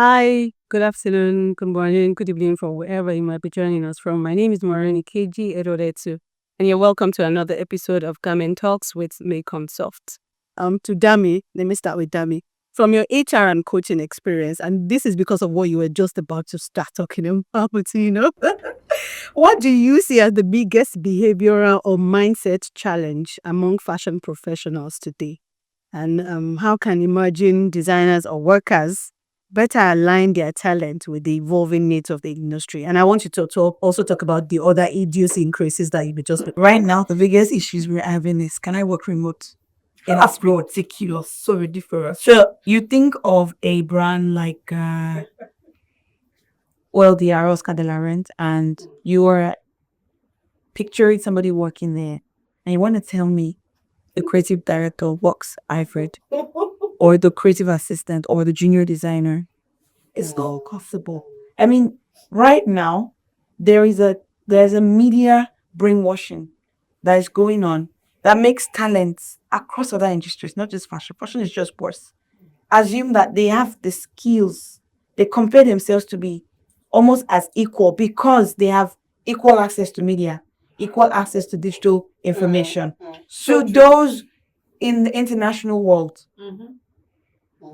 Hi, good afternoon, good morning, good evening from wherever you might be joining us from. My name is Maureen KG Edoretu, and you're welcome to another episode of Gamen Talks with Macon Soft. To Dami, let me start with Dami. From your HR and coaching experience, and this is because of what you were just about to start talking about, what do you see as the biggest behavioral or mindset challenge among fashion professionals today? And how can emerging designers or workers better align their talent with the evolving needs of the industry? And I want you to also talk about the other idiosyncrasies that you just. Right now, the biggest issues we're having is, can I work remote? And that's ridiculous, so ridiculous. So you think of a brand like the Aros Cadelaran, and you are picturing somebody working there, and you want to tell me the creative director works hybrid, or the creative assistant, or the junior designer. It's not possible. I mean, right now there's a media brainwashing that is going on that makes talents across other industries, not just fashion. Fashion is just worse. Assume that they have the skills. They compare themselves to be almost as equal because they have equal access to media, equal access to digital information. So those in the international world,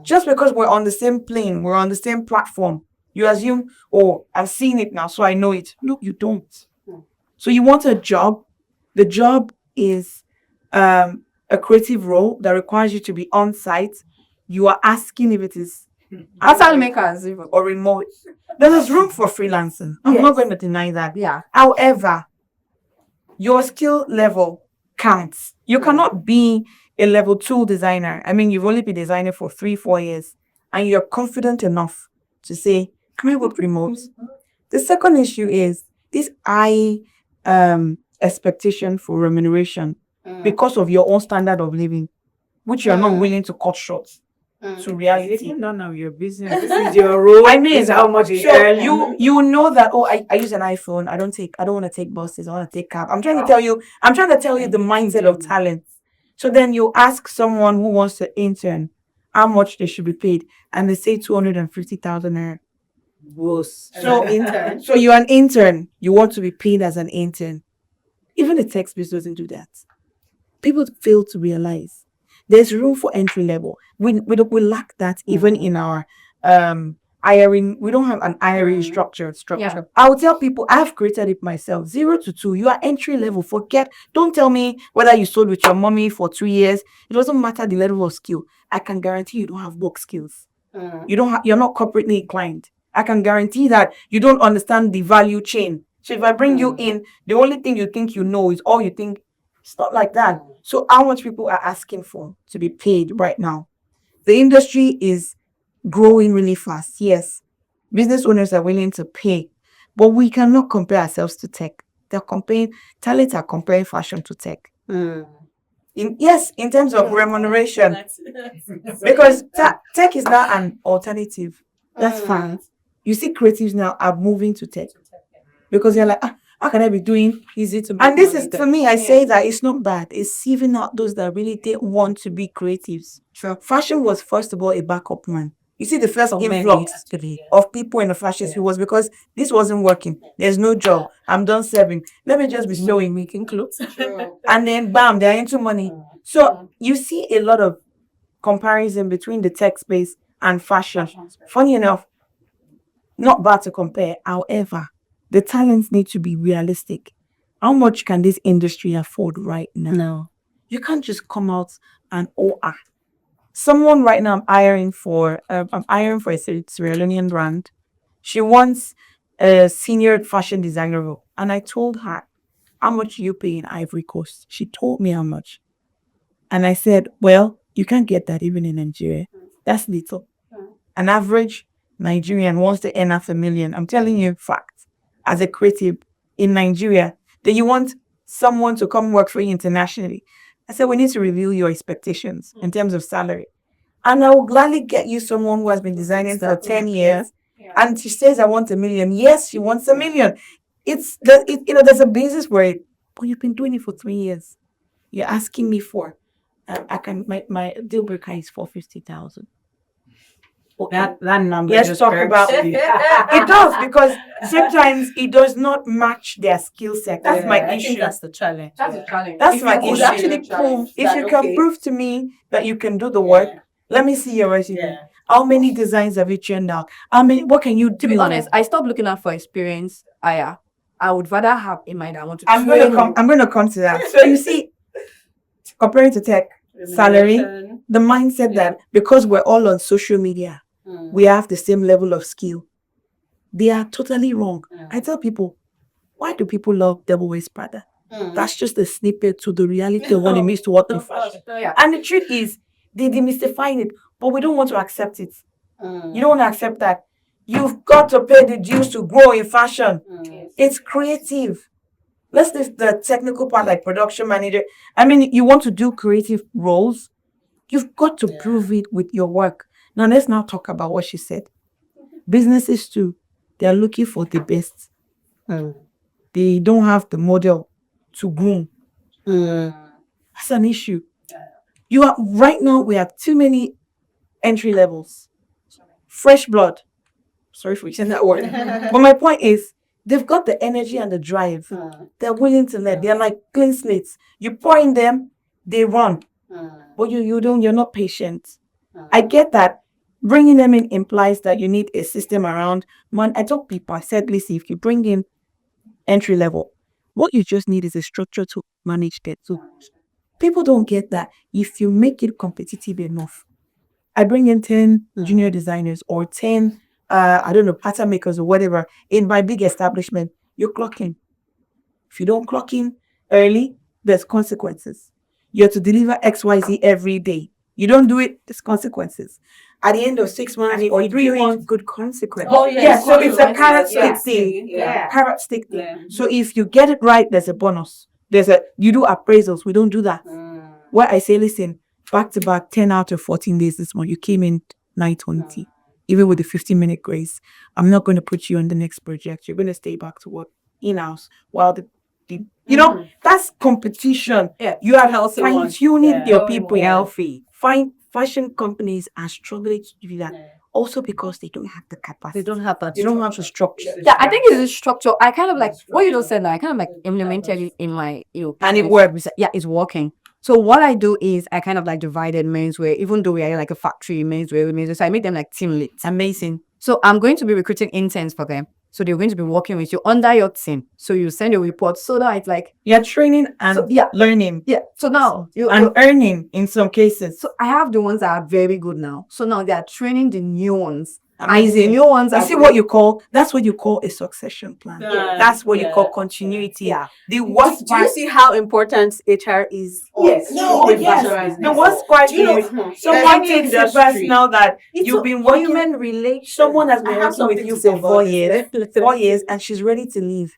just because we're on the same plane, we're on the same platform, you assume, oh, I'm seeing it now, so I know it. No, you don't. So you want a job. The job is a creative role that requires you to be on site. You are asking if it is outside makers or remote. There's room for freelancing. I'm not going to deny that. Yeah. However, your skill level counts. You cannot be a level 2 designer. I mean, you've only been designing for 3-4 years and you're confident enough to say, can I work remote? The second issue is this high expectation for remuneration because of your own standard of living, which you're not willing to cut short to reality. None of your business. This is your role. I mean, This is how much you so earn. you know that, oh, I use an iPhone. I don't want to take buses. I want to take cab. I'm trying to tell you the mindset of talent. So then you ask someone who wants to intern how much they should be paid, and they say 250,000 naira. Gross. So so you're an intern. You want to be paid as an intern. Even the tech space doesn't do that. People fail to realize there's room for entry level. We lack that even in our hiring. We don't have an hiring structure. Yeah. I will tell people I've created it myself. 0 to 2, you are entry level. Don't tell me whether you sold with your mommy for 2 years. It doesn't matter the level of skill. I can guarantee you don't have work skills. You're not corporately inclined. I can guarantee that you don't understand the value chain. So if I bring you in, the only thing you think you know is all you think. It's not like that. So how much people are asking for to be paid right now? The industry is growing really fast. Yes, business owners are willing to pay, but we cannot compare ourselves to tech. Talents are comparing fashion to tech. In terms of remuneration, because tech is now an alternative. That's fine. You see, creatives now are moving to tech because they're like, how can I be doing easy to? And this is, for me, I say that it's not bad. It's sieving out those that really didn't want to be creatives. Sure. Fashion was first of all a backup plan. You see, the first influx of people in the fashion it was because this wasn't working. There's no job. I'm done serving. Let me just be sewing, making clothes, and then bam, they're into money. So you see a lot of comparison between the tech space and fashion. Funny enough, not bad to compare. However, the talents need to be realistic. How much can this industry afford right now? No. You can't just come out and someone right now I'm hiring for a Sierra Leonean brand. She wants a senior fashion designer role. And I told her, how much you pay in Ivory Coast? She told me how much. And I said, well, you can't get that even in Nigeria. That's little. An average Nigerian wants to earn 500,000. I'm telling you, fact. As a creative in Nigeria, then you want someone to come work for you internationally. I said, we need to review your expectations in terms of salary. And I will gladly get you someone who has been designing for 10 years. And she says, I want 1 million. Yes, she wants 1 million. There's a basis for it. But you've been doing it for 3 years. You're asking me for, my deal breaker is 450,000. That number. Let's talk about it does because sometimes it does not match their skill set. That's my I issue. think that's the challenge. That's the challenge. That's my issue. Actually prove if you can prove to me that you can do the work. Let me see your resume. Yeah. How many designs have you churned out? How many? What can you do? To be honest, I stopped looking out for experience. I would rather have in mind I want to I'm gonna come to that. So you see, comparing to tech, salary, the mindset that because we're all on social media, we have the same level of skill. They are totally wrong. I tell people, why do people love Devil Wears Prada? That's just a snippet to the reality of what it means to work in fashion. And the truth is, they demystify it, but we don't want to accept it. You don't want to accept that. You've got to pay the dues to grow in fashion. It's creative. Let's leave the technical part like production manager. I mean, you want to do creative roles, you've got to prove it with your work. Now, let's now talk about what she said. Businesses too, they're looking for the best. They don't have the model to groom. That's an issue. You are right now. We have too many entry levels, fresh blood. Sorry for using that word, but my point is, they've got the energy and the drive. They're willing to learn. They're like clean slates. You pour in them, they run. But you don't. You're not patient. I get that. Bringing them in implies that you need a system around. Man, I told people, I said, listen, if you bring in entry level, what you just need is a structure to manage that. So people don't get that. If you make it competitive enough, I bring in 10 junior designers or 10, I don't know, pattern makers or whatever in my big establishment, you're clocking. If you don't clock in early, there's consequences. You have to deliver XYZ every day. You don't do it, there's consequences. At the end of 6 months or 3 months, good consequences. Oh, yeah. So it's a carrot stick thing. Carrot stick thing. So if you get it right, there's a bonus. You do appraisals. We don't do that. Where I say, listen, back to back, 10 out of 14 days this month, you came in 920, even with the 15-minute grace. I'm not going to put you on the next project. You're going to stay back to work in-house while that's competition. You are fine-tuning your people healthy. Fashion companies are struggling to do that. Also because they don't have the capacity. They don't have that. They don't have the structure. Yeah, I think it's a structure. I kind of like what you just said now. I kind of like implemented it in my And it works. Yeah, it's working. So what I do is I kind of like divided menswear, even though we are like a factory menswear, so I make them like team leads. Amazing. So I'm going to be recruiting interns for them. So they're going to be working with you under your team. So you send your report so that it's like you're training and learning. Yeah. So now and earning in some cases. So I have the ones that are very good now. So now they are training the new ones. Amazing. And the new ones I see what you call that's what you call a succession plan. That's what you call continuity. The worst do you see how important HR is? Yes. The worst part is someone takes the best now that you've been working. Human relations. Someone has been working with you for 4 years. 4 years, and she's ready to leave.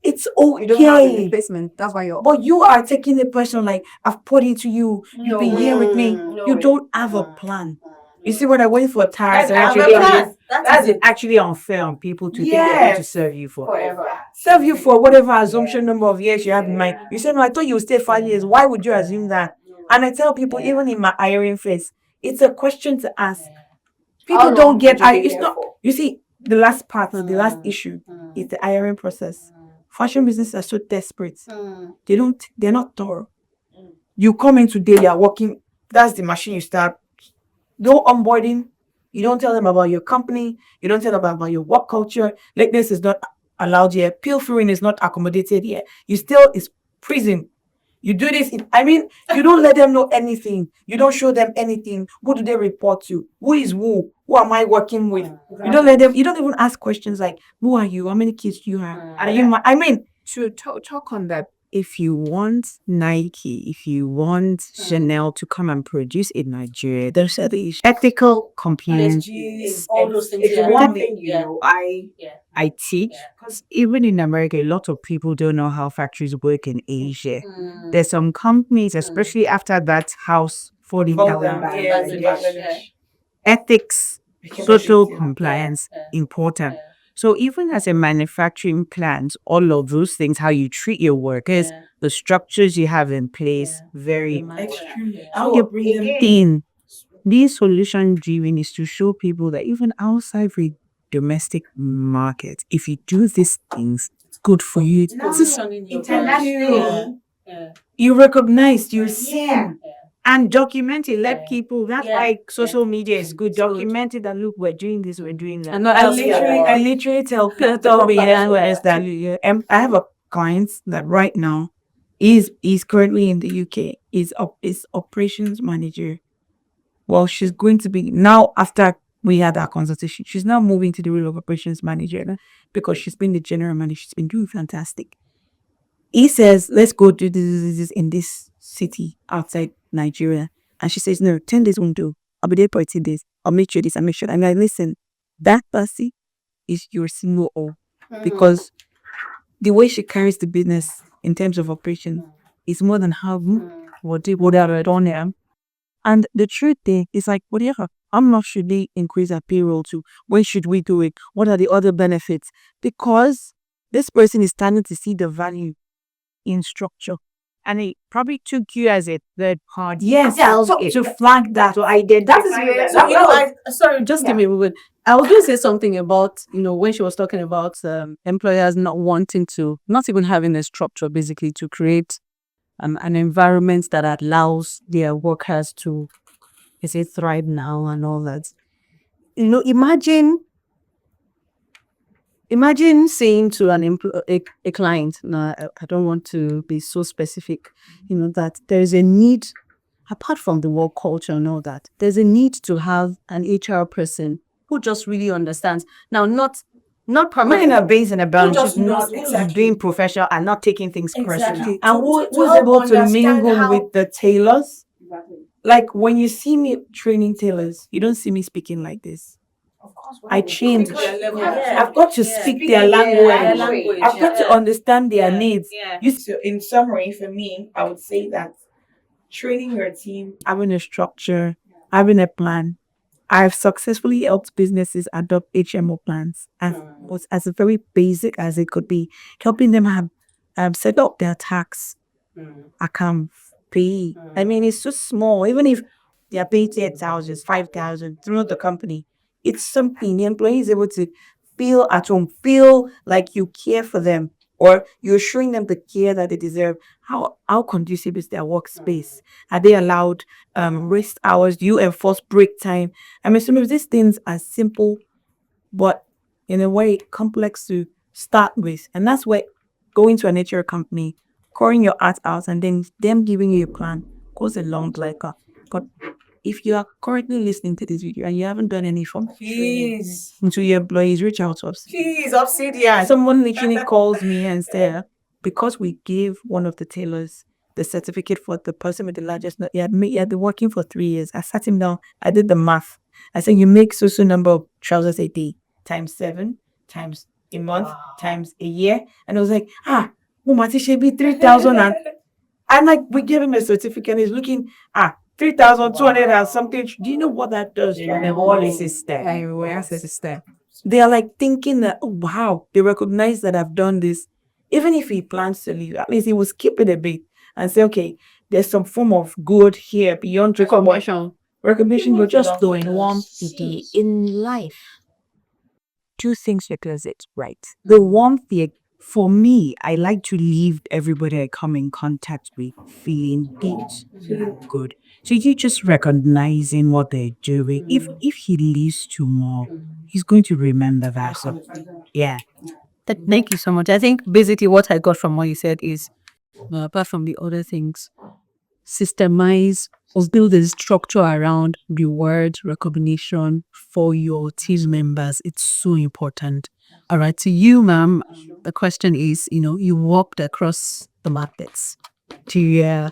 It's okay. You don't have a replacement. That's why But you are taking the person like I've put into you. You've been here with me. You don't have a plan. You see what I wait for tires? That's actually unfair on people to think they're going to serve you for forever. Serve you for whatever assumption number of years you have in mind. You say, no, I thought you would stay 5 years. Why would you assume that? And I tell people, even in my hiring phase, it's a question to ask. People don't get it's not. You see, the last part, the last issue is the hiring process. Fashion businesses are so desperate. They're not thorough. You come in today, you're working, that's the machine you start. No onboarding. You don't tell them about your company. You don't tell them about your work culture. Lateness is not allowed here. Pilfering is not accommodated here. It's prison. You do this. You don't let them know anything. You don't show them anything. Who do they report to? Who is who? Who am I working with? You don't let them. You don't even ask questions like, "Who are you? How many kids do you have?" To talk on that. If you want Nike, if you want Chanel to come and produce in Nigeria, there's ethical compliance. All those things. It's one thing, I teach because even in America, a lot of people don't know how factories work in Asia. There's some companies, especially after that house falling down, ethics, social compliance, important. So even as a manufacturing plant, all of those things, how you treat your workers, the structures you have in place, very extremely. how you bring them in. This solution driven is to show people that even outside the domestic market, if you do these things, it's good for you. International. You recognize, you're seen. And document it, let people, that's why social media is good. Document it and look, we're doing this, we're doing that. And not I literally tell behind that I have a client that right now is currently in the UK. Is operations manager. Well, she's going to be now after we had our consultation. She's now moving to the role of operations manager because she's been the general manager. She's been doing fantastic. He says, let's go do this in this city outside Nigeria. And she says, no, 10 days won't do. I'll be there for 18 days. I'll make sure this, I'll make sure. I'm like, listen, that person is your COO because the way she carries the business in terms of operation is more than how what they would have done here. And the truth thing is like, whatever, how much should they increase our payroll to? When should we do it? What are the other benefits? Because this person is starting to see the value in structure. And it probably took you as a third party. Yes, to flag that. So I did That that. is where sorry, just give me a moment. I was going to say something about, when she was talking about employers not wanting to, not even having a structure, basically, to create an environment that allows their workers to, thrive now and all that. Imagine saying to a client, no, I don't want to be so specific, that there is a need, apart from the work culture and all that, there's a need to have an HR person who just really understands. Now, not Putting a base and a bound, just just not exactly. being professional and not taking things personally. And who's able to mingle with the tailors? Like when you see me training tailors, you don't see me speaking like this. I change. I've got to speak their language. I've got to understand their needs. So in summary, for me, I would say that training your team, having a structure, having a plan. I've successfully helped businesses adopt HMO plans and was as very basic as it could be, helping them have set up their tax account pay. I mean, it's so small. Even if they are paid 8,000, 5,000 through the company, it's something the employee is able to feel at home, feel like you care for them, or you're showing them the care that they deserve. How conducive is their workspace? Are they allowed rest hours? Do you enforce break time? I mean, some of these things are simple, but in a way complex to start with. And that's where going to an HR company, pouring your heart out, and then them giving you a plan goes a long way. But if you are currently listening to this video and you haven't done any form, please, to your employees, reach out to us. Please, Obsidian. Someone literally calls me and says, because we gave one of the tailors the certificate for the person with the largest, he had been working for 3 years. I sat him down, I did the math. I said, you make so number of trousers a day, times 7, times a month, times a year. And I was like, it should be 3,000. And like, we gave him a certificate. He's looking, 3,200 and something. Do you know what that does? The whole system. Everywhere system. They are like thinking that, oh, wow, they recognize that I've done this. Even if he plans to leave, at least he will skip it a bit and say, okay, there's some form of good here beyond recognition. Recognition, you're just doing one day In life, two things because it's right. The one thing, for me, I like to leave everybody I come in contact with feeling good. So you just recognizing what they're doing. If he leaves tomorrow, he's going to remember that. So, yeah. Thank you so much. I think basically what I got from what you said is, apart from the other things, systemize or build a structure around reward recognition for your team members. It's so important. All right. To you, ma'am, the question is, you walked across the markets to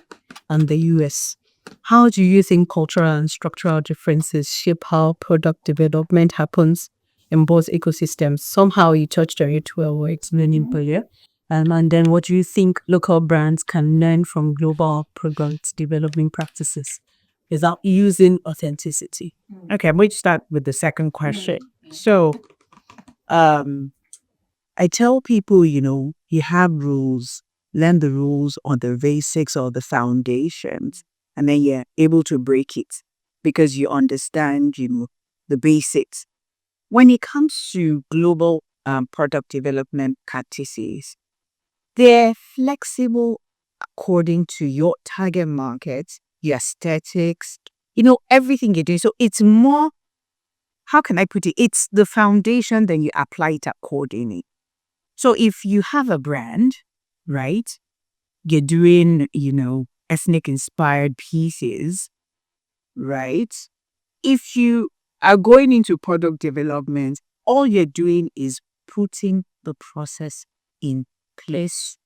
and the US. How do you think cultural and structural differences shape how product development happens in both ecosystems? Somehow you touched on it while we're explaining earlier. And then what do you think local brands can learn from global product development practices without using authenticity? Okay, I'm going to start with the second question. So, I tell people, you have rules, learn the rules or the basics or the foundations, and then you're able to break it. because you understand, the basics. When it comes to global product development practices, they're flexible according to your target market, your aesthetics, everything you're doing. So it's more, how can I put it? It's the foundation, then you apply it accordingly. So if you have a brand, right, you're doing, ethnic inspired pieces, right? If you are going into product development, all you're doing is putting the process in place.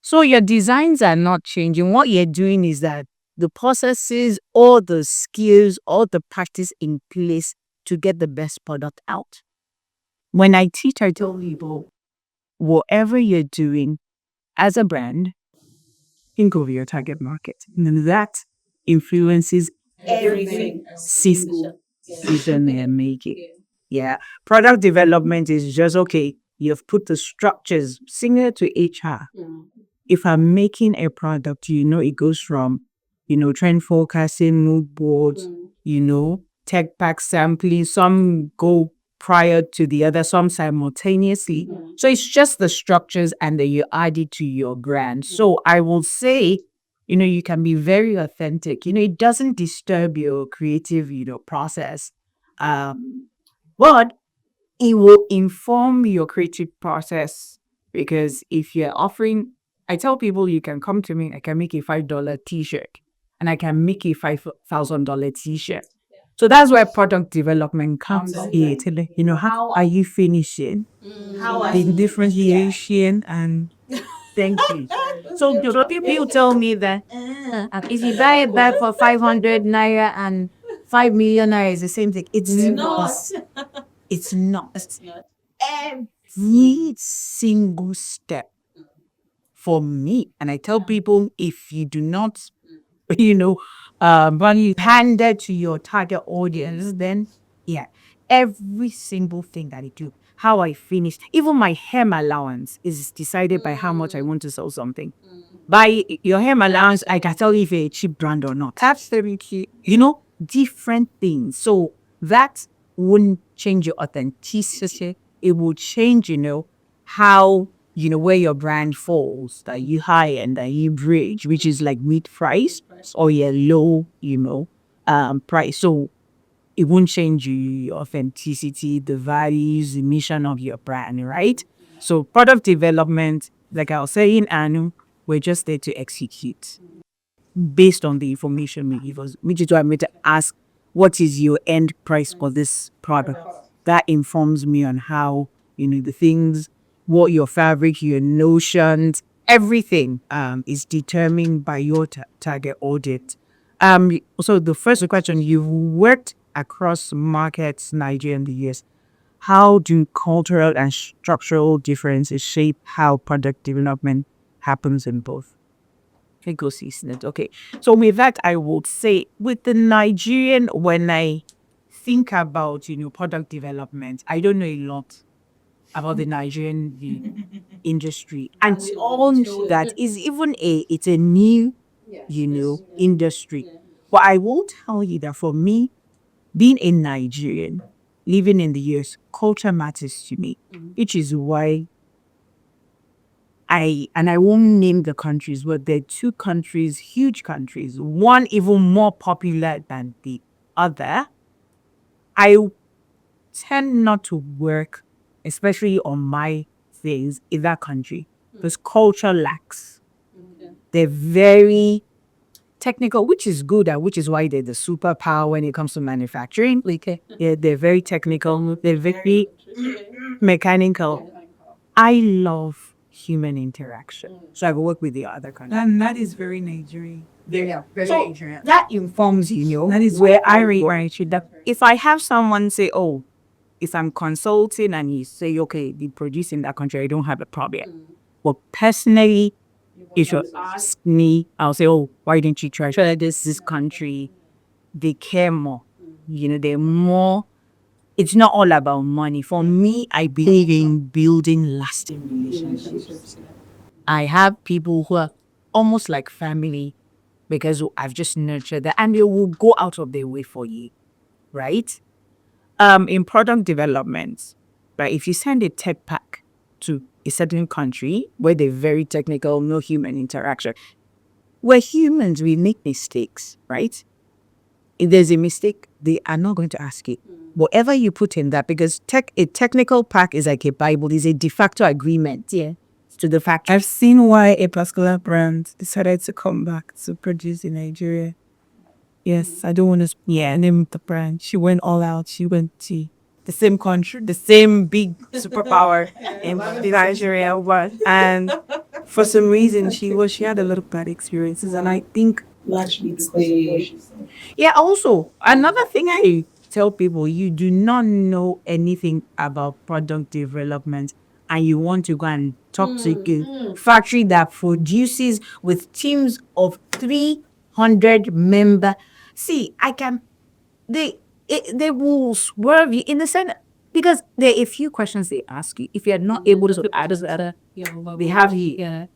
So your designs are not changing. What you're doing is that the processes, all the skills, all the practice in place to get the best product out. When I teach, I tell people, whatever you're doing as a brand, think of your target market. And that influences every single decision they're making. Yeah. Product development is just, okay, you've put the structures similar to HR. If I'm making a product, it goes from, trend forecasting, mood boards, tech pack sampling, some go prior to the other, some simultaneously. So it's just the structures and then you add it to your brand. So I will say, you can be very authentic. It doesn't disturb your creative, process. But it will inform your creative process, because if you're offering, I tell people, you can come to me, I can make a $5 t-shirt and I can make a $5,000 t-shirt. So that's where product development comes in. How are you finishing? The differentiation and thank you. So people tell me that if you buy a bag for 500 naira and 5 million naira is the same thing. It's not. It's not. Every single step for me, and I tell people, if you do not, when you hand it to your target audience, then yeah, every single thing that I do, how I finish, even my hem allowance is decided by how much I want to sell something. By your hem allowance, I can tell you if you're a cheap brand or not. Absolutely. Different things. So that wouldn't change your authenticity. It will change, how, where your brand falls, that you high and that you bridge, which is like mid price or your low, price. So it won't change your authenticity, the values, the mission of your brand, right? So product development, like I was saying, Anu, we're just there to execute based on the information we give us, which is why I'm going to ask, what is your end price for this product? That informs me on how, the things, what your fabric, your notions, everything is determined by your target audit. So the first question, you've worked across markets, Nigeria and the US. How do cultural and structural differences shape how product development happens in both? Okay. So with that, I would say with the Nigerian, when I think about, product development, I don't know a lot about the Nigerian industry. And all that is even it's a new, industry. But I will tell you that for me, being a Nigerian, living in the US, culture matters to me, which is why I won't name the countries, but there are two countries, huge countries, one even more popular than the other. I tend not to work, especially on my things in that country, because culture lacks. They're very technical, which is good, and which is why they're the superpower when it comes to manufacturing. Yeah, they're very technical. They're very mechanical. I love human interaction, so I work with the other countries. And that is very Nigerian. So that informs that is where I reach that. If I have someone say, oh, if I'm consulting and you say, okay, they produce in that country, I don't have a problem. But personally, if you ask me, I'll say, oh, why didn't you try this country? They care more. They're more. It's not all about money. For me, I believe in building lasting relationships. I have people who are almost like family. because I've just nurtured that, and they will go out of their way for you, right? In product development, right? If you send a tech pack to a certain country where they're very technical, no human interaction, we're humans, we make mistakes, right? If there's a mistake, they are not going to ask you. Whatever you put in that, because a technical pack is like a Bible, is a de facto agreement, to the factory. I've seen why a particular brand decided to come back to produce in Nigeria. Yes, I don't want to name the brand. She went all out. She went to the same country, the same big superpower in Nigeria, and for some reason she had a lot of bad experiences, and I think largely because of what she said. Yeah, also, another thing I tell people, you do not know anything about product development and you want to go and talk to a factory that produces with teams of 300 members. See, they will swerve you in the sense, because there are a few questions they ask you. If you're not able to add that, they have you.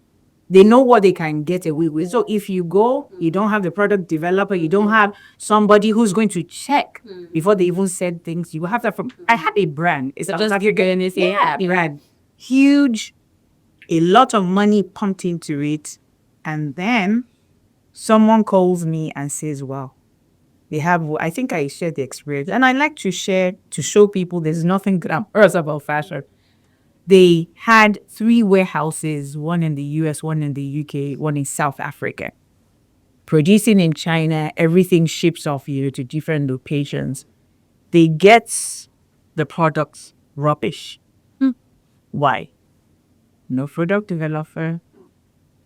They know what they can get away with. So if you go, you don't have the product developer, you don't have somebody who's going to check before they even said things. You have that from. I had a brand. It's just like you're going to say, brand, huge, a lot of money pumped into it, and then someone calls me and says, "Wow, they have." I think I shared the experience, and I like to share to show people there's nothing glamorous about fashion. They had 3 warehouses, one in the US, one in the UK, one in South Africa. Producing in China, everything ships off to different locations. They get the products rubbish. Why? No product developer,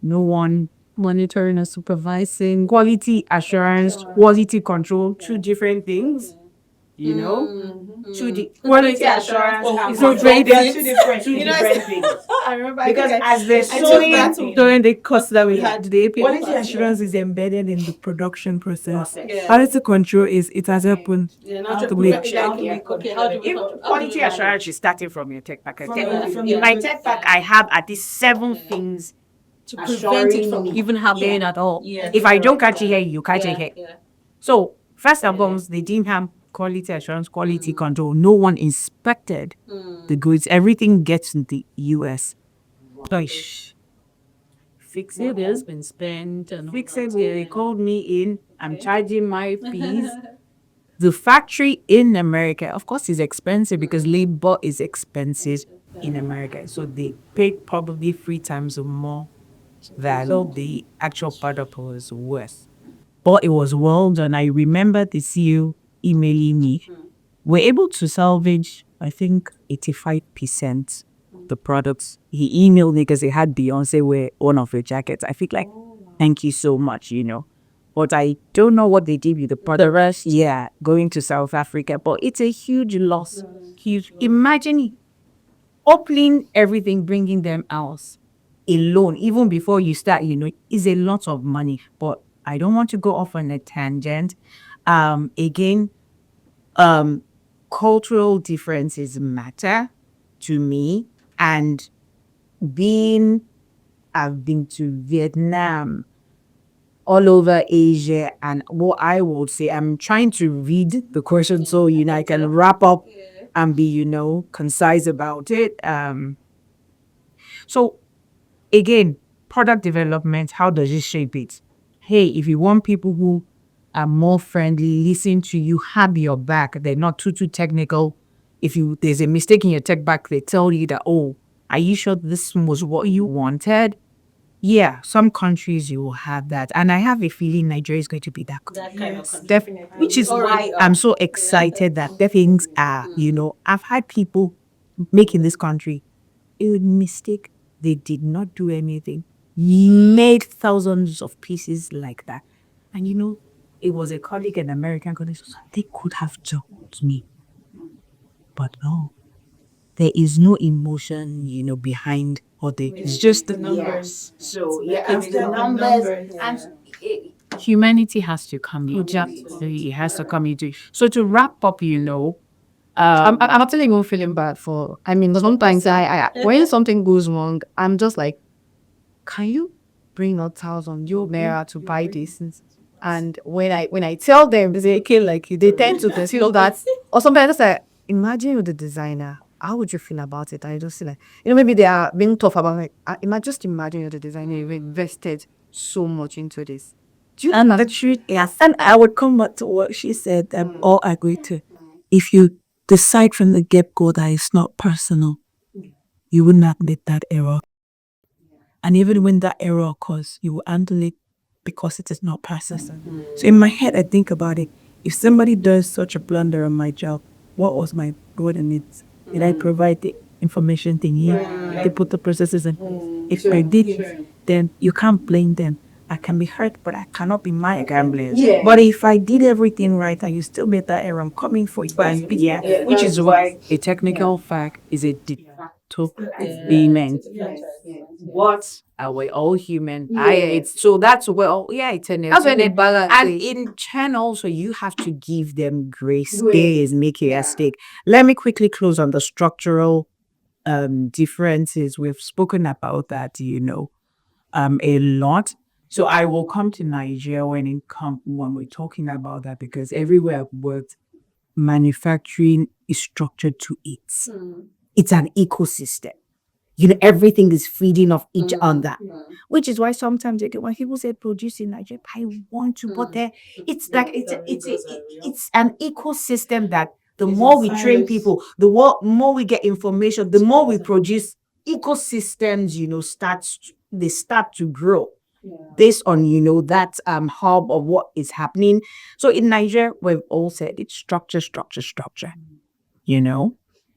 no one Monitoring and supervising. quality assurance, quality control, 2 different things. Quality assurance and control, they are 2 different things. I remember. Because as they're sewing, during the course that we had, the quality assurance is embedded in the production process. Quality control is it has happened. even quality assurance is starting from your tech pack. In my tech pack, I have at least 7 things To prevent it from even happening at all. If I don't catch it here, you catch it here. So first and foremost, they didn't have quality assurance, quality control. No one inspected the goods. Everything gets in the US. Gosh. Fix it. Has been spent and Fix it. They called me in. I'm charging my fees. The factory in America, of course, is expensive because labor is expensive in America. So they paid probably 3 times more than the actual product was worth. But it was well done. I remember the CEO emailing me. We're able to salvage, I think, 85% the products. He emailed me because he had Beyonce wear one of her jackets. I feel like, thank you so much, But I don't know what they did with the product. the rest. Yeah, going to South Africa. But it's a huge loss. Huge. Imagine opening everything, bringing them out alone, even before you start, is a lot of money. But I don't want to go off on a tangent. Again, cultural differences matter to me. And I've been to Vietnam, all over Asia, and what I would say, I'm trying to read the question so I can wrap up and be concise about it. So again, product development, how does it shape it? Hey, if you want people who are more friendly, listen to you, have your back, they're not too technical. If there's a mistake in your tech back, they tell you that, oh, are you sure this was what you wanted? Yeah, some countries you will have that. And I have a feeling Nigeria is going to be that kind of country. definitely, which is why I'm so excited that the things are, I've had people make in this country a mistake. They did not do anything. Made thousands of pieces like that. And it was a colleague, an American colleague, so they could have told me. But no. There is no emotion, behind it's just the numbers. So it's the numbers. And humanity has to come in. It has to come into. So to wrap up, I'm actually even feeling bad sometimes when something goes wrong, I'm just like, can you bring out thousand you naira to buy this. And when I tell them, they say, okay, like they tend to consider that. Or sometimes I just like, imagine you're the designer. How would you feel about it? I just feel like, maybe they are being tough about like, just imagine you're the designer, you've invested so much into this. Do you And the truth, yes. And I would come back to what she said, all agree to. If you decide from the get-go that it's not personal, you will not make that error. And even when that error occurs, you will handle it because it is not personal. So in my head, I think about it. If somebody does such a blunder on my job, what was my role in it? Did I provide the information thing here? Did they put the processes in? If I did, then you can't blame them. I can be hurt, but I cannot be mad. I can blame. Yeah. But if I did everything right and you still made that error, I'm coming for you. Which is why a technical fact is a payment. What are we all human? So that's it's an That's when they balance and it. in turn also you have to give them grace. There is making a mistake. Let me quickly close on the structural differences. We've spoken about that, a lot. So I will come to Nigeria when we're talking about that, because everywhere I've worked, manufacturing is structured to it. It's an ecosystem. Everything is feeding off each other, which is why sometimes when people say produce in Nigeria, I want to, but it's like it's an ecosystem that the more we train people, the more we get information, the more we produce ecosystems. They start to grow based on that hub of what is happening. So in Nigeria, we've all said it's structure.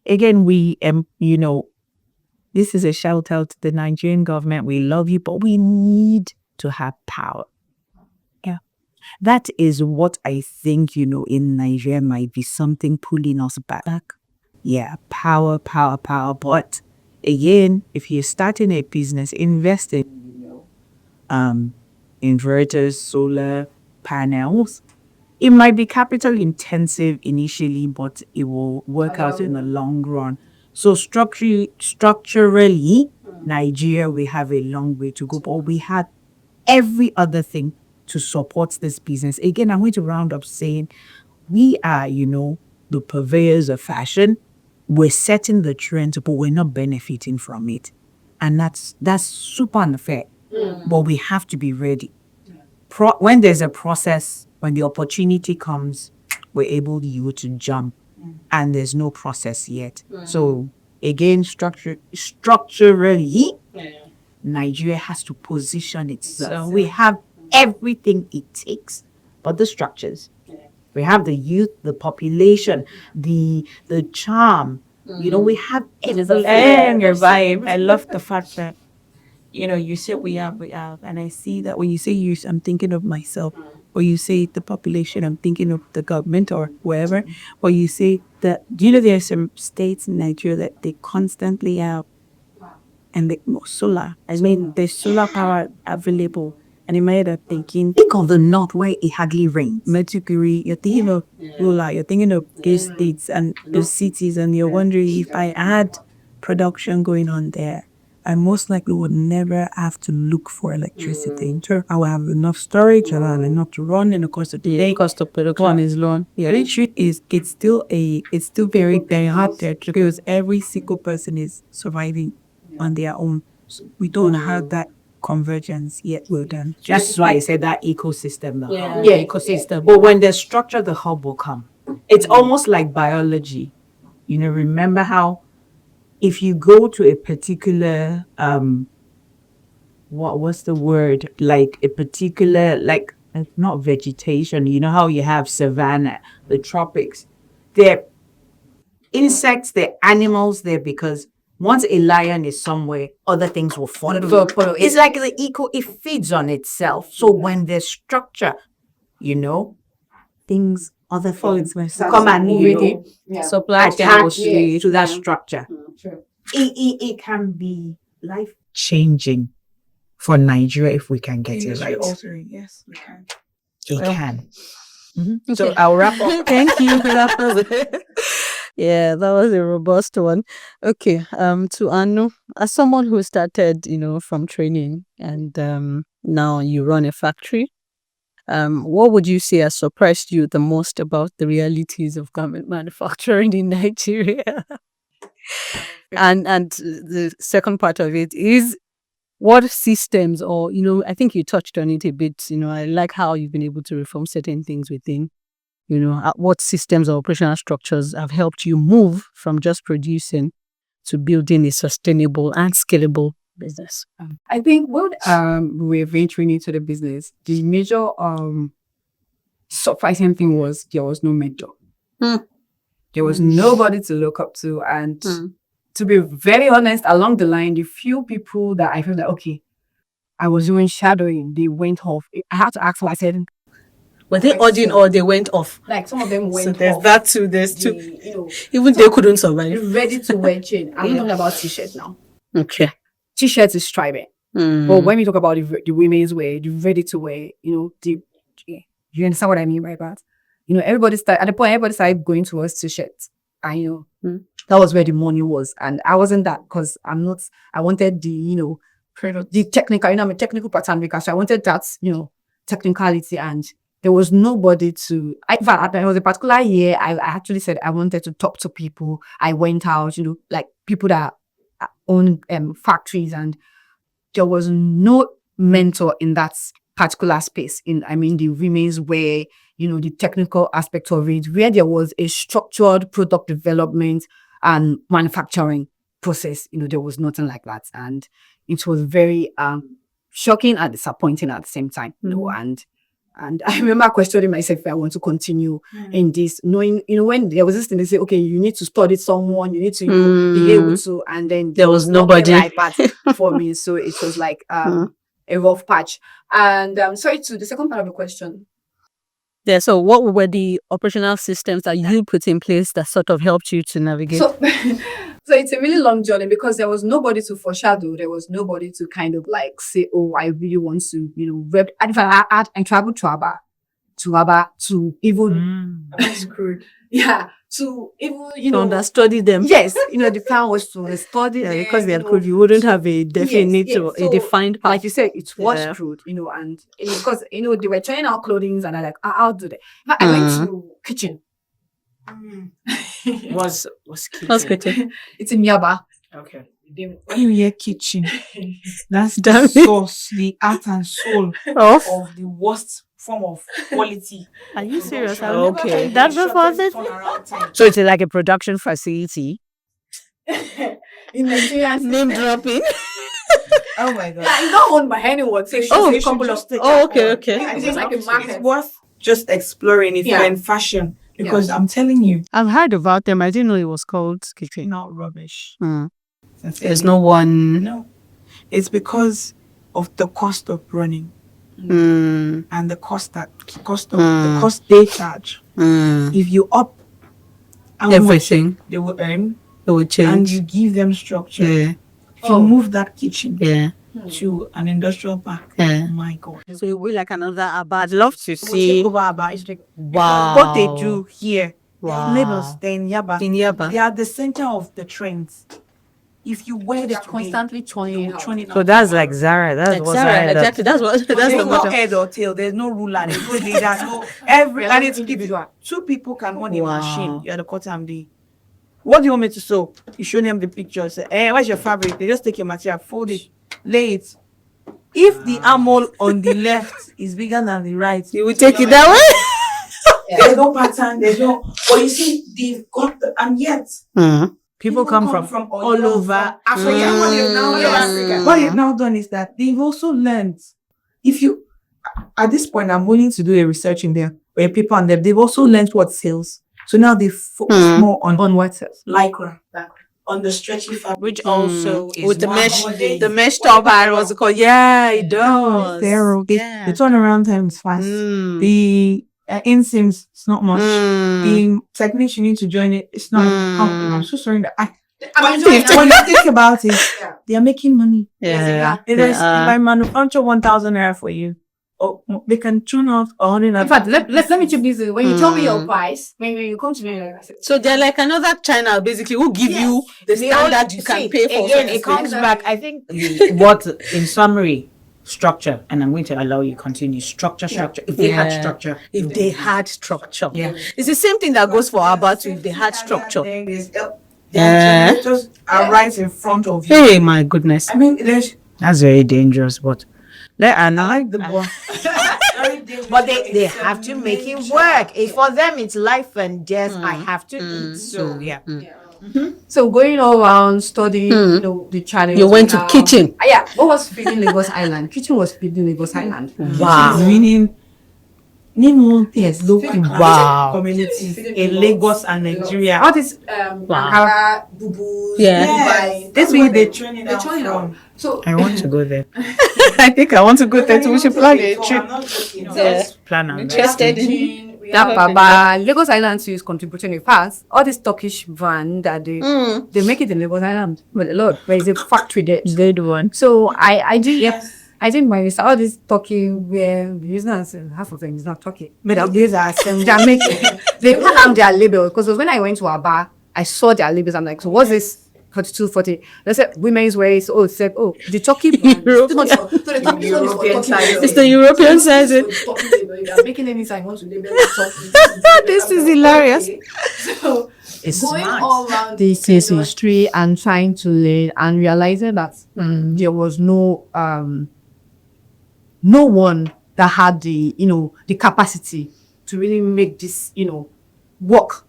Again, this is a shout out to the Nigerian government. We love you, but we need to have power. Yeah. That is what I think, in Nigeria might be something pulling us back. Yeah, power. But again, if you're starting a business, invest in, inverters, solar panels. It might be capital intensive initially, but it will work out in the long run. So structurally, Nigeria, we have a long way to go, but we had every other thing to support this business. Again, I'm going to round up saying we are, the purveyors of fashion. We're setting the trend, but we're not benefiting from it. And that's super unfair. But we have to be ready. When there's a process, when the opportunity comes, we're able to jump, and there's no process yet. So again, structurally, Nigeria has to position itself. So we have everything it takes, but the structures. We have the youth, the population, the charm. We have everything. And your vibe. I love the fact that you said we have, and I see that when you say youth, I'm thinking of myself. Or you say the population, I'm thinking of the government or wherever. Or you say that, there are some states in Nigeria that they constantly have, and solar. I mean, there's solar power available. And in my head, I'm thinking, think of the north where it hardly rains. Maiduguri, you're thinking of rural, you're thinking of these states and those cities, and you're wondering if I had production going on there, I most likely would never have to look for electricity. I will have enough storage, I will have enough to run, and of course the day cost of production is low. Yeah, the truth is it's still very, very hard there because every single person is surviving on their own. So we don't have that convergence yet. Well done. That's why I said that ecosystem. Ecosystem. But when there's structure, the hub will come. It's almost like biology. Remember how if you go to a particular what's the word? Like a particular, like not vegetation, how you have savanna, the tropics. They're insects, they're animals there because once a lion is somewhere, other things will follow. It's like the it feeds on itself. So when there's structure, things, other things come and supply attach to that structure. It can be life changing for Nigeria if we can get it right. Altering, yes, we can. It can. So I'll wrap up. Thank you for that. Yeah, that was a robust one. Okay, to Anu, as someone who started, from training and now you run a factory, what would you say has surprised you the most about the realities of garment manufacturing in Nigeria? And the second part of it is what systems or, I think you touched on it a bit, I like how you've been able to reform certain things within, what systems or operational structures have helped you move from just producing to building a sustainable and scalable business. I think when we're venturing into the business, the major surprising thing was there was no mentor. There was nobody to look up to. And to be very honest, along the line, the few people that I felt like, okay, I was doing shadowing, they went off. I had to ask them, I said, were they auditing or they went off? Like some of them went So off. there's that too. There's two. Even so they couldn't survive. Ready to wear chain. I'm not talking about t-shirts now. Okay. T-shirts is striving. But when we talk about the women's wear, the ready to wear, you understand what I mean by that? Everybody started going towards t-shirts. And that was where the money was. And I wasn't that because I wanted the technical, I'm a technical pattern maker. So I wanted that, technicality, and there was nobody to, in fact, there was a particular year I actually said I wanted to talk to people. I went out, like people that own factories, and there was no mentor in that particular space the women's wear, the technical aspect of it, where there was a structured product development and manufacturing process. There was nothing like that. And it was very shocking and disappointing at the same time. And I remember questioning myself if I want to continue in this, knowing, when there was this thing, they say, okay, you need to study someone, you need to be able to, and then there was nobody like that for me. So it was like a rough patch. And sorry to the second part of the question. Yeah, so what were the operational systems that you put in place that sort of helped you to navigate? So it's a really long journey because there was nobody to foreshadow. There was nobody to kind of like say, oh, I really want to, rep. And if I traveled to Aba to even screwed. Yeah. To even, to understudy them. Yes. The plan was to study them. Because they could, you wouldn't have a definite or a defined path. Like you said, it was screwed, and because, they were trying out clothing and I'm like, I'll do that. But I went to kitchen. Was kitchen? It's in Yaba. Okay. When you hear kitchen, that's Damn the it. source, the heart and soul of the worst form of quality. Are you serious? Okay. That's the first. So it's like a production facility. In Nigeria, Name dropping. Oh my god. it's not owned by anyone. So Oh, a couple of things. Okay. It's like a market. It's worth just exploring if you're in fashion. Because I'm telling you, I've heard about them. I didn't know it was called kitchen. not rubbish. There's no one. No. It's because of the cost of running and the cost the cost they charge. If you up how everything, much they will earn, it will change, and you give them structure. Yeah. If you move that kitchen Yeah. to an industrial park, Yeah. oh my god. So it will be like another Abba. I'd love to see. Wow. What they do here, Wow. Lagos, they're in Yaba. In Yaba. They are the center of the trends. If you wear They're this constantly churning out. So that's like Zara. That's what Zara. Exactly. That's what. That's There's the no motto. head or tail. There's no ruler. There's no leader. No every. And it's individual. Two people can own a machine. You're the cutter and the. What do you want me to sew? You show them the picture. Say, where's your fabric? They just take your material, fold it, lay it. If the armhole on the left is bigger than the right, You will take it that way. there's no pattern. There's no. But you see, they've got and yet. People come from all over Africa. What they've now done is that they've also learned. If you, at this point, I'm willing to do a research in there where people and them, they've also learned what sells. So now they focus more on what sells, lycra, on the stretchy fabric, Which also is with the one mesh, of the mesh top hat. What's it called? Yeah, it does. The turnaround time is fast. The inseams, it's not much. The techniques you need to join it, it's not. I'm so sorry that when you think about it, they are making money. Yeah. If I manufacture 1,000 naira for you, Oh, they can turn off on and In off. fact, let me chip this. When you tell me your price, when you come to me, like I said, So they're like another China, basically, who give you the standard you can pay for. again, so it to comes speak. back. I think What, in summary, structure, and I'm going to allow you continue. Structure. If they had Yeah. structure, If they had structure. Yeah. It's the same thing that goes for Abba too, if they had structure. The Yeah. generators are right in front of you. Hey, my goodness. I mean, there's that's very dangerous. But and I like the boy. but they have to make it work. If for them it's life and death, I have to eat. So Yeah. So going all around studying, the channels. You went to kitchen. Yeah. What was feeding Lagos Island? Kitchen was feeding Lagos Island. Wow. Meaning, Nemo, Yes. local Wow. communities in Lagos and Nigeria. All this Ankara, Bubu, Yeah. Dubai. That's where they're training They're out training from. out. So I want to go there. I think I want to go there too. We should plan a trip. Yeah. Plan on that. Interested in that Baba, Lagos Island too is contributing in fast. All this Turkish van that they make it in Lagos Island. But Lord, where is a factory there? Good one. So I did I didn't mind this. All this Turkey where the business half of them is not Turkey. But these are Jamaican. They even have their label because when I went to a bar, I saw their labels. I'm like, so what's this? 42, 40. They said women's wear. So it said, oh, the Turkey brand. It's the European size. I'm making any sign want to label This is hilarious. So It's going smart. all around this history and trying to learn and realizing that there was no one that had the the capacity to really make this work.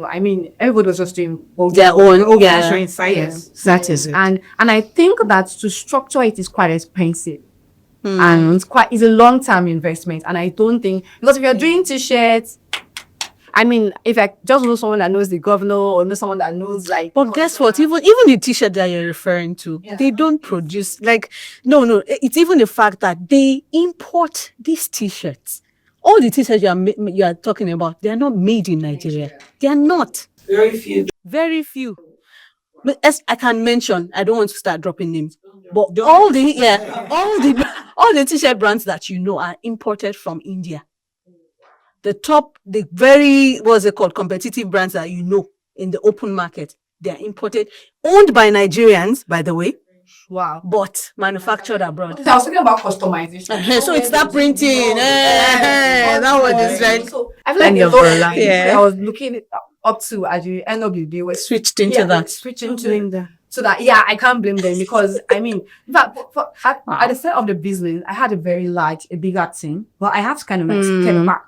I mean, everybody was just doing Their own, showing yeah. science. That is it. And I think that to structure it is quite expensive. And it's a long-term investment. And I don't think, because if you're doing t-shirts, I mean, if I just know someone that knows the governor or know someone that knows like. But guess what? Even the t-shirt that you're referring to, they don't produce no. It's even the fact that they import these t-shirts. All the t-shirts you are talking about, they are not made in Nigeria. They are not. Very few. But as I can mention, I don't want to start dropping names, but all the t-shirt brands that are imported from India. The very, what's it called, competitive brands that in the open market, they are imported, owned by Nigerians, by the way, Wow. but manufactured abroad. I was talking about customization. So it's that printing. That was just right. So I feel like And the your whole umbrella. thing Yeah. I was looking up to at the end of the day was Switched into that. switching to so that I can't blame them because I mean, in fact, at the start of the business, I had a bigger team, but I had to kind of step back.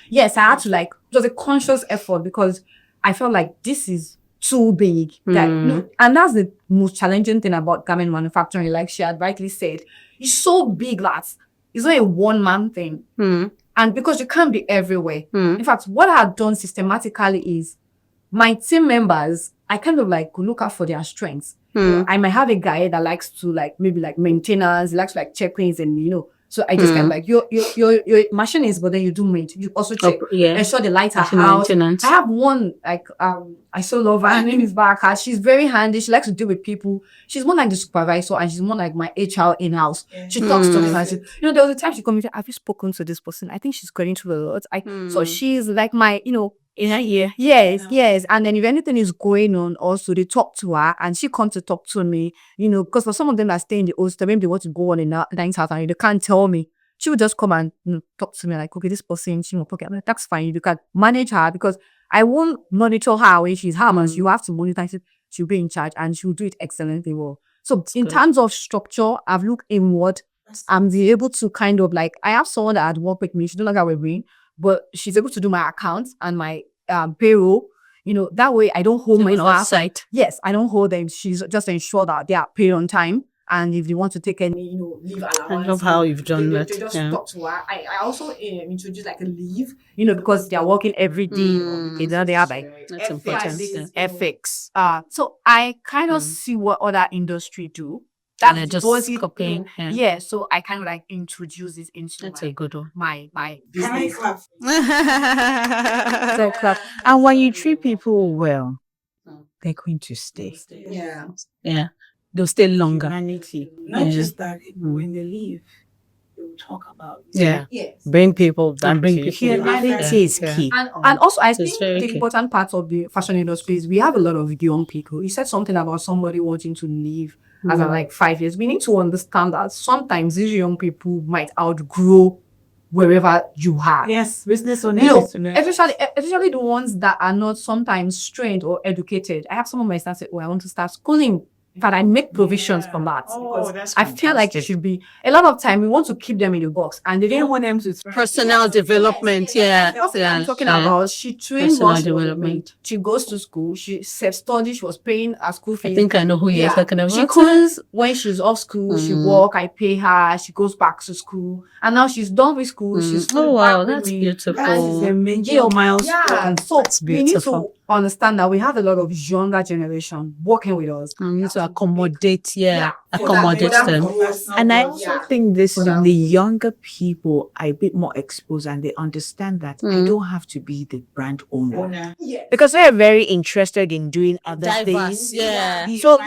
Yes, I had to it was a conscious effort because I felt like this is too big. And that's the most challenging thing about garment manufacturing. Like she had rightly said, it's so big that it's not a one-man thing. And because you can't be everywhere. In fact, what I had done systematically is my team members, I kind of could look out for their strengths. I might have a guy that likes to maybe maintenance, likes to check things and so I just kind of your machine is, but then you do mate. You also check, ensure the lights are out. Maintenance. I have one I so love her. Her name is Baraka. She's very handy. She likes to deal with people. She's more like the supervisor and she's more like my HR in-house. She talks to me and she, there was a time she called me, have you spoken to this person? I think she's going through a lot. So she's like my, in a year. Yes. And then if anything is going on, also they talk to her and she comes to talk to me, because for some of them that stay in the hostel, maybe they want to go on in a nice house and they can't tell me. She would just come and talk to me okay, this person, she will pocket. I'm like, that's fine. You can manage her because I won't monitor her when she's harmless. You have to monitor her. She'll be in charge and she'll do it excellently well. So in terms of structure, I've looked inward. I'm able to kind of I have someone that had worked with me. She don't like with me, but she's able to do my accounts and my payroll. That way I don't hold my site. Yes, I don't hold them. She's just ensure that they are paid on time. And if they want to take any, leave allowance. I love how you've done that. They just talk to her. I also introduce a leave, because they are working every day. They have That's important. ethics. So I kind of see what other industry do. And I just copying. Yeah, so I kind of introduce this into That's a good one. my Can I business. clap? And when you treat people well, they're going to stay. Yeah. They'll stay longer. Humanity. Not just that, when they leave, they will talk about. Yeah. Yes. Bring people back And bring to you. people back. Humanity is Yeah. key. And also, I It's think very the key. important part of the fashion industry is we have a lot of young people. You said something about somebody wanting to leave as a, like 5 years. We need to understand that sometimes these young people might outgrow wherever you are. Yes, business owners. You know, is to know. especially the ones that are not sometimes trained or educated. I have some of my staff say, "Oh, I want to start schooling." In fact, I make provisions for that because that's I feel like it should be a lot of time. We want to keep them in the box, and they They don't want them to Personal development. Yeah. That's what Yeah. I'm talking Yeah. about. She trained Personal once development. she goes to school. She self-studied. She was paying her school fees. I think I know who you're talking about. She cooks when she's off school. She work. I pay her. She goes back to school, and now she's done with school. She's Oh back wow, with that's me. beautiful. That is a major Yeah, milestone. so we need to beautiful. understand that we have a lot of younger generation working with us. We need to accommodate. Yeah. For Accommodate that them. growth. And I also think this Yeah. the younger people are a bit more exposed and they understand that I don't have to be the brand owner. Yes. Because they're very interested in doing other Diverse. things. Yeah. So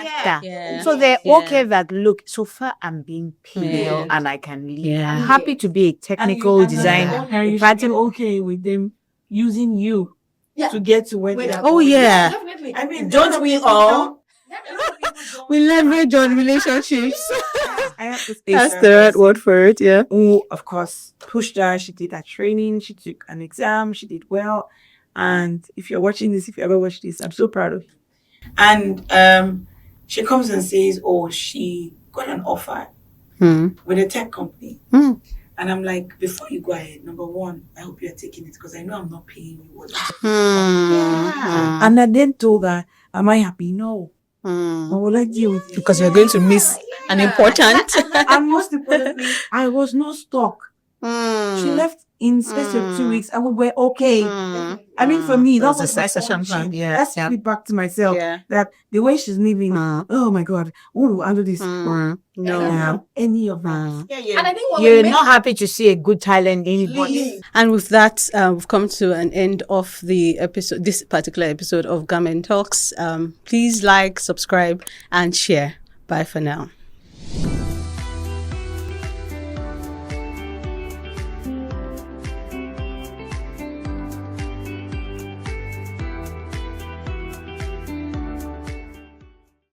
Yeah. so they're Yeah. okay that look, so far I'm being paid Yeah. and I can leave. Yeah. I'm happy to be a technical designer. And you should be okay with them using you Yeah. to get to where they are. Oh yeah. Definitely. I mean, don't we all? We leverage on relationships. I have to say That's the right word for it. Yeah. who, of course, pushed her. She did her training. She took an exam. She did well. And if you're watching this, if you ever watch this, I'm so proud of you. And she comes and says, "Oh, she got an offer with a tech company." And I'm like, before you go ahead, number one, I hope you're taking it because I know I'm not paying you what. And I then told her, "Am I happy? No. I will let deal with it." Because we're going to miss an important. And most importantly, I was not stuck. She left in space of 2 weeks and we were okay. I mean, for me, that was a succession plan. Yeah. That's feedback to myself. Yeah. That the way she's living, oh my God, I'll do this. No. Any of that. And I think what You're not happy to see a good talent in anybody. And with that, we've come to an end of the episode, this particular episode of Garment Talks. Please like, subscribe, and share. Bye for now.